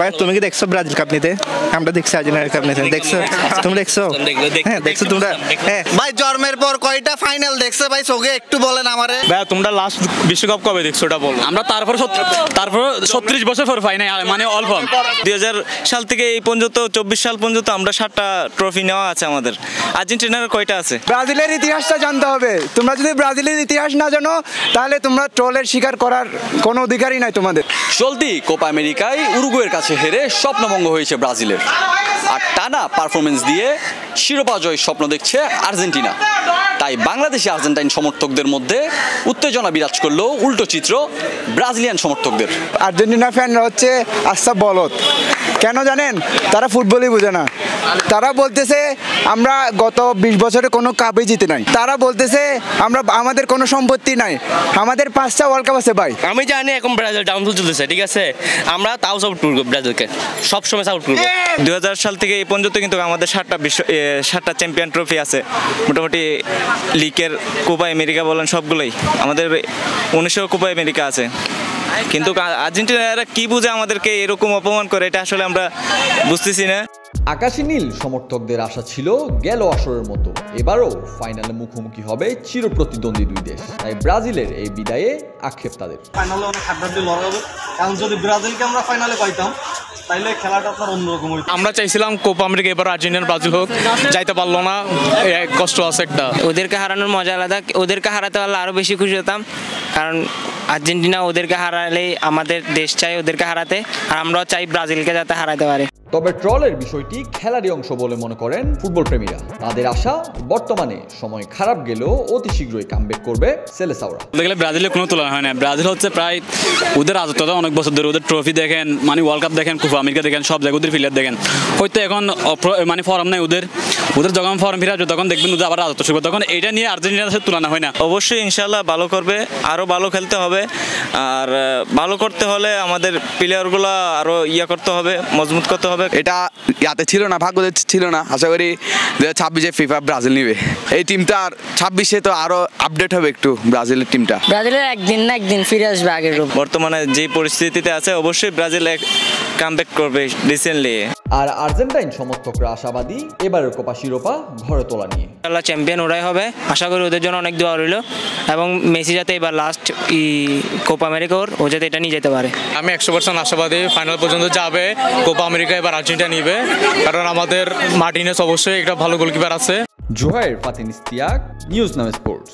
ভাই তুমি কি দেখছো ব্রাজিল কাপ নিতে? আমরা দেখছি আর্জেন্টিনা কাপ নিতে। দেখছো? তুমি দেখছো? হ্যাঁ দেখছো তোমরা? হ্যাঁ ভাই জন্মের পর কয়টা ফাইনাল দেখছে ভাই চোখে একটু বলেন আমারে। ভাই তোমরা লাস্ট বিশ্বকাপ কবে দেখছো ওটা বলো। আমরা তারপর 36 বছর পর ফাইনাল মানে অল ফর্ম 2000 সাল থেকে এই পর্যন্ত 24 সাল পর্যন্ত আমরা 7টা ট্রফি নেওয়া আছে আমাদের। আর্জেন্টিনার কয়টা আছে? ব্রাজিলের ইতিহাসটা জানতে হবে। তোমরা যদি ব্রাজিলের ইতিহাস না জানো তাহলে তোমরা ট্রলের শিকার করার কোনো অধিকারই নাই তোমাদের। চলতি কোপা আমেরিকায় উরুগুয়ের কাছে হেরে স্বপ্নভঙ্গ হয়েছে ব্রাজিলের, আর টানা পারফরমেন্স দিয়ে শিরোপা জয়ের স্বপ্ন দেখছে আর্জেন্টিনা। তাই বাংলাদেশি আর্জেন্টাইন সমর্থকদের মধ্যে উত্তেজনা বিরাজ করলেও উল্টো চিত্র ব্রাজিলিয়ান সমর্থকদের। আর্জেন্টিনা ফ্যানরা হচ্ছে আচ্ছা বলদ, কেন জানেন? তারা ফুটবলই বোঝে না। তারা বলতেছে আমরা গত 20 বছরে কোনো কাপই জিতে নাই। তারা বলতেছে আমাদের কোনো সম্পত্তি নাই, আমাদের 5টা ওয়ার্ল্ড কাপ আছে। ভাই আমি জানি এখন ব্রাজিল ডাউনফল চলতেছে, ঠিক আছে, আমরা তাও সাপোর্ট করবো ব্রাজিলকে, সবসময় সাপোর্ট করবো। 2000 সাল থেকে এই পর্যন্ত কিন্তু আমাদের 7টা চ্যাম্পিয়ন ট্রফি আছে। মোটামুটি লিগের কোপা আমেরিকা বলেন সবগুলোই আমাদের 19 কোপা আমেরিকা আছে। কিন্তু আর্জেন্টিনারা কি বুঝে আমাদেরকে এরকম অপমান করে, এটা আসলে আমরা বুঝতেছি না। আকাশী নীল সমর্থকদের আশা ছিল গেল আসরের মতো এবারও ফাইনালে মুখোমুখি হবে চিরপ্রতিদ্বন্দ্বী দুই দেশ। তাই ব্রাজিলের এই বিদায়ে আক্ষেপ তাদের। ফাইনালে অনেক হাড্ডাহাড্ডি লড়াই হবে, কারণ যদি ব্রাজিলকে আমরা ফাইনালে পাইতাম তাইলে খেলাটা আপনার অন্যরকম হইতো। আমরা চাইছিলাম কোপা আমেরিকা এবার আর্জেন্টিনা ব্রাজিল হোক, যাইতে পারলো না, কষ্ট আছে একটা। ওদেরকে হারানোর মজা আলাদা, ওদেরকে হারাতে পারলে আরও বেশি খুশি হতাম, কারণ আর্জেন্টিনা ওদেরকে হারালেই আমাদের দেশ চাই ওদেরকে হারাতে, আর আমরাও চাই ব্রাজিলকে যাতে হারাতে পারে। তবে ট্রলের বিষয়টি খেলারই অংশ বলে মনে করেন ফুটবল প্রেমীরা। তাদের আশা বর্তমানে সময় খারাপ গেলেও অতি শীঘ্রই কামব্যাক করবে সেলেসাওরা। দেখলে ব্রাজিলের কোনো তুলনা হয় না। ব্রাজিল হচ্ছে প্রায় ওদের রাজত্বটা অনেক বছর ধরে, ওদের ট্রফি দেখেন, মানে ওয়ার্ল্ড কাপ দেখেন, কোপা আমেরিকা দেখেন, সব জায়গায় ওদের প্লেয়ার দেখেন। হয়তো এখন মানে ফর্ম নাই ওদের যখন ফর্ম ফিরে আসবে তখন দেখবেন ওদের আবার রাজত্ব শুরু, তখন এটা নিয়ে আর্জেন্টিনার সাথে তুলনা হয় না। অবশ্যই ইনশাল্লাহ ভালো করবে, আরও ভালো খেলতে হবে, আর ভালো করতে হলে আমাদের প্লেয়ারগুলো আরও করতে হবে, মজবুত করতে হবে। এটা ইয়াতে ছিল না, ভাগ্য ছিল না। আশা করি 2026-এ ফিফা ব্রাজিল নিবে এই টিমটা, আর 26-এ তো আরো আপডেট হবে একটু ব্রাজিলের টিমটা। ব্রাজিলের একদিন না একদিন ফিরে আসবে আগের রূপ। বর্তমানে যে পরিস্থিতিতে আছে অবশ্যই ব্রাজিল কামব্যাক করবে রিসেন্টলি। আর আর্জেন্টাইন সমর্থকরা আশাবাদী এবারের কোপা শিরোপা ঘরে তোলা নিয়ে। ইনশাআল্লাহ চ্যাম্পিয়ন ওরাই হবে, আশা করি ওদের জন্য অনেক দোয়া রইল, এবং মেসি যাতে এবার লাস্ট কোপা আমেরিকা ও যাতে এটা নিয়ে যেতে পারে। আমি 100% আশাবাদী ফাইনাল পর্যন্ত যাবে কোপা আমেরিকা, এবার আর্জেন্টিনা নিবে, কারণ আমাদের মার্টিনেস অবশ্যই একটা ভালো গোলকিপার আছে। জোহাইর ফাতিন ইস্তিয়াক, নিউজ নাম স্পোর্টস।